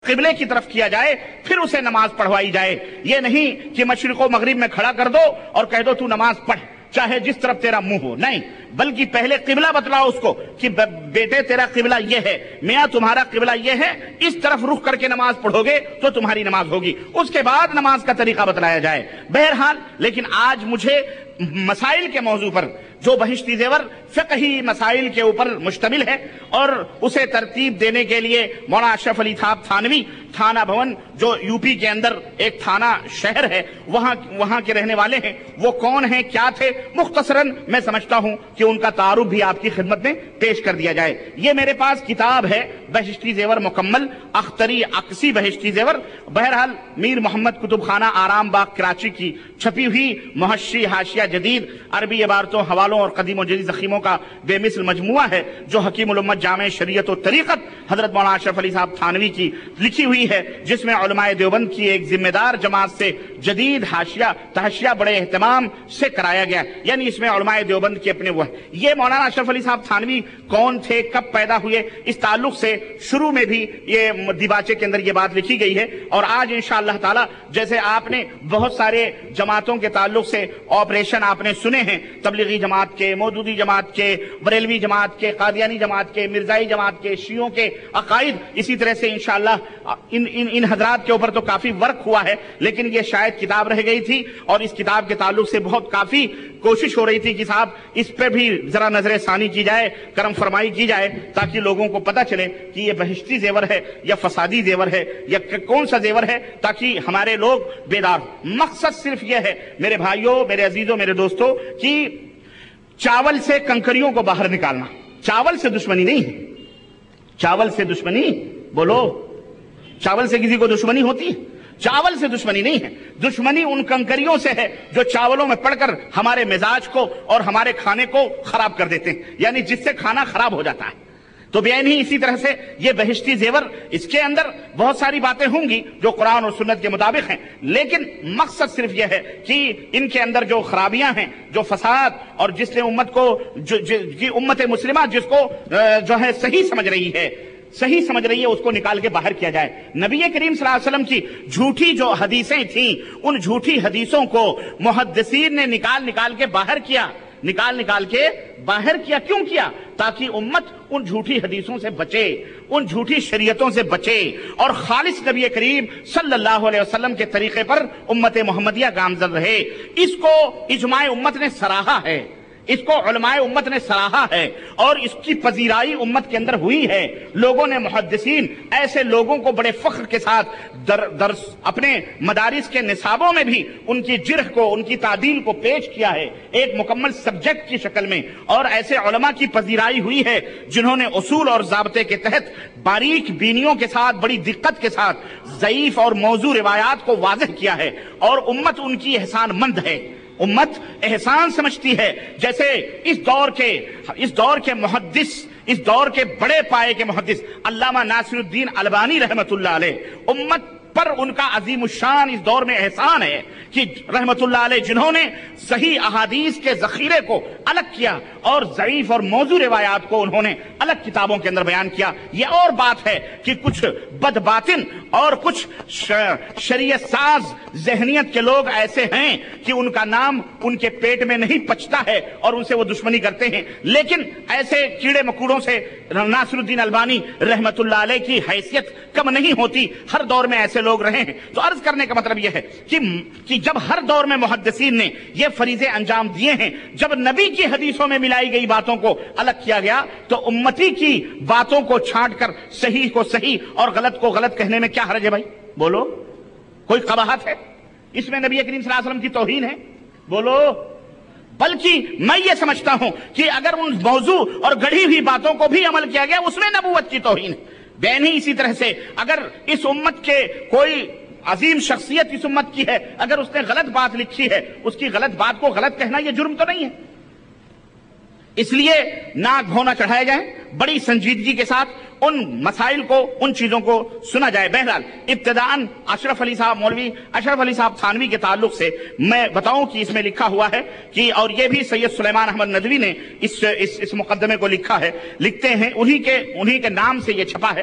قبلے کی طرف کیا جائے پھر اسے نماز پڑھوائی جائے. یہ نہیں کہ مشرق و مغرب میں کھڑا کر دو اور کہہ دو تو نماز پڑھ چاہے جس طرف تیرا منہ ہو. نہیں، بلکہ پہلے قبلہ بتلاؤ اس کو کہ بیٹے تیرا قبلہ یہ ہے، میاں تمہارا قبلہ یہ ہے، اس طرف رخ کر کے نماز پڑھو گے تو تمہاری نماز ہوگی. اس کے بعد نماز کا طریقہ بتلایا جائے. بہرحال لیکن آج مجھے مسائل کے موضوع پر جو بہشتی زیور فقہی مسائل کے اوپر مشتمل ہے اور اسے ترتیب دینے کے لیے مولانا اشرف علی صاحب تھانوی تھانہ بھون جو یو پی کے اندر ایک تھانہ شہر ہے وہاں کے رہنے والے ہیں، وہ کون ہیں کیا تھے، مختصراً میں سمجھتا ہوں کہ ان کا تعارف بھی آپ کی خدمت میں پیش کر دیا جائے. یہ میرے پاس کتاب ہے بہشتی زیور مکمل، اختری عکسی بہشتی زیور. بہرحال میر محمد کتب خانہ آرام باغ کراچی کی چھپی ہوئی محشی حاشیہ جدید عربی عبارتوں حوالوں اور قدیم و جدید ذخیموں کا بے مثل مجموعہ ہے جو حکیم الامت جامع شریعت و طریقت حضرت مولانا اشرف علی صاحب تھانوی کی لکھی ہوئی ہے، جس میں علماء دیوبند کی ایک ذمہ دار جماعت سے جدید حاشیہ تحاشیہ بڑے اہتمام سے کرایا گیا. یعنی اس میں علماء دیوبند کے اپنے وہ ہیں. یہ مولانا اشرف علی صاحب تھانوی کون تھے، کب پیدا ہوئے، اس تعلق سے شروع میں بھی یہ دیباچے کے اندر یہ بات لکھی گئی ہے. اور آج انشاءاللہ تعالی جیسے آپ نے بہت سارے جماعتوں کے تعلق سے آپریشن آپ نے سنے ہیں، تبلیغی جماعت کے، مودودی جماعت کے، بریلوی جماعت کے، قادیانی جماعت کے، مرزائی جماعت کے، شیعوں کے عقائد، اسی طرح سے انشاءاللہ ان حضرات کے اوپر تو کافی ورک ہوا ہے. لیکن یہ شاید کتاب رہ گئی تھی اور اس کتاب کے تعلق سے بہت کافی کوشش ہو رہی تھی کہ صاحب اس پہ بھی ذرا نظر ثانی کی جائے، کرم فرمائی کی جائے، تاکہ لوگوں کو پتہ چلے کہ یہ بہشتی زیور ہے یا فسادی زیور ہے یا کون سا زیور ہے، تاکہ ہمارے لوگ بیدار. مقصد صرف یہ ہے میرے بھائیوں، میرے عزیزوں، میرے دوستوں، کہ چاول سے کنکریوں کو باہر نکالنا. چاول سے دشمنی نہیں ہے، چاول سے دشمنی، بولو، چاول سے کسی کو دشمنی ہوتی ہے؟ چاول سے دشمنی نہیں ہے، دشمنی ان کنکریوں سے ہے جو چاولوں میں پڑ کر ہمارے مزاج کو اور ہمارے کھانے کو خراب کر دیتے ہیں، یعنی جس سے کھانا خراب ہو جاتا ہے. تو بیان ہی اسی طرح سے یہ بہشتی زیور، اس کے اندر بہت ساری باتیں ہوں گی جو قرآن اور سنت کے مطابق ہیں، لیکن مقصد صرف یہ ہے کہ ان کے اندر جو خرابیاں ہیں، جو فساد، اور جس نے امت کو امت مسلمہ جس کو جو ہے صحیح سمجھ رہی ہے اس کو نکال کے باہر کیا جائے. نبی کریم صلی اللہ علیہ وسلم کی جھوٹی جو حدیثیں تھیں، ان جھوٹی حدیثوں کو محدثین نے نکال کے باہر کیا، کیوں کیا؟ تاکہ امت ان جھوٹی حدیثوں سے بچے، ان جھوٹی شریعتوں سے بچے اور خالص نبی کریم صلی اللہ علیہ وسلم کے طریقے پر امت محمدیہ گامزن رہے. اس کو اجماع امت نے سراہا ہے، اس کو علماء امت نے سراہا ہے اور اس کی پذیرائی امت کے اندر ہوئی ہے. لوگوں نے، محدثین ایسے لوگوں کو بڑے فخر کے ساتھ درس اپنے مدارس کے نصابوں میں بھی ان کی جرح کو، ان کی تعدیل کو پیش کیا ہے ایک مکمل سبجیکٹ کی شکل میں. اور ایسے علماء کی پذیرائی ہوئی ہے جنہوں نے اصول اور ضابطے کے تحت باریک بینیوں کے ساتھ، بڑی دقت کے ساتھ ضعیف اور موضوع روایات کو واضح کیا ہے، اور امت ان کی احسان مند ہے، امت احسان سمجھتی ہے. جیسے اس دور کے محدث، اس دور کے بڑے پائے کے محدث علامہ ناصر الدین البانی رحمت اللہ علیہ، امت پر ان کا عظیم الشان اس دور میں احسان ہے کہ رحمت اللہ علیہ جنہوں نے صحیح احادیث کے ذخیرے کو الگ کیا اور ضعیف اور موضوع روایات کو انہوں نے الگ کتابوں کے اندر بیان کیا. یہ اور بات ہے کہ کچھ بد باطن اور کچھ شریعت ساز ذہنیت کے لوگ ایسے ہیں کہ ان کا نام ان کے پیٹ میں نہیں پچتا ہے اور ان سے وہ دشمنی کرتے ہیں. لیکن ایسے کیڑے مکوڑوں سے ناصر الدین البانی رحمت اللہ علیہ کی حیثیت کم نہیں ہوتی، ہر دور میں ایسے لوگ رہے ہیں. تو عرض کرنے کا مطلب یہ ہے کہ جب ہر دور میں محدثین نے یہ فریضے انجام دیے ہیں، جب نبی کی حدیثوں میں ملائی گئی باتوں کو الگ کیا گیا تو امتی کی باتوں کو چھانٹ کر صحیح کو صحیح اور غلط کو غلط کہنے میں کیا حرج ہے بھائی؟ بولو، کوئی قباحت ہے اس میں؟ نبی کریم صلی اللہ علیہ وسلم کی توہین ہے؟ بولو. بلکہ میں یہ سمجھتا ہوں کہ اگر ان موضوع اور گڑھی ہوئی باتوں کو بھی عمل کیا گیا اس میں نبوت کی توہین ہے. بین ہی اسی طرح سے اگر اس امت کے کوئی عظیم شخصیت اس امت کی ہے، اگر اس نے غلط بات لکھی ہے، اس کی غلط بات کو غلط کہنا یہ جرم تو نہیں ہے. اس لیے ناک بھونا چڑھایا جائے، بڑی سنجیدگی کے ساتھ ان مسائل کو، ان چیزوں کو سنا جائے. بہرحال ابتداءً اشرف علی صاحب، مولوی اشرف علی صاحب تھانوی کے تعلق سے میں بتاؤں کہ اس میں لکھا ہوا ہے کہ، اور یہ بھی سید سلیمان احمد ندوی نے اس مقدمے کو لکھا ہے، لکھتے ہیں انہی کے نام سے یہ چھپا ہے.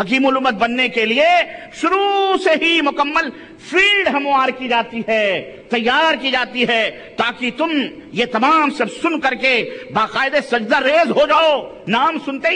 حکیم الامت بننے کے لیے شروع سے ہی مکمل فیلڈ ہموار کی جاتی ہے، تیار کی جاتی ہے، تاکہ تم یہ تمام سب سن کر کے باقاعدہ سجدہ ریز ہو جاؤ، نام سنتے ہی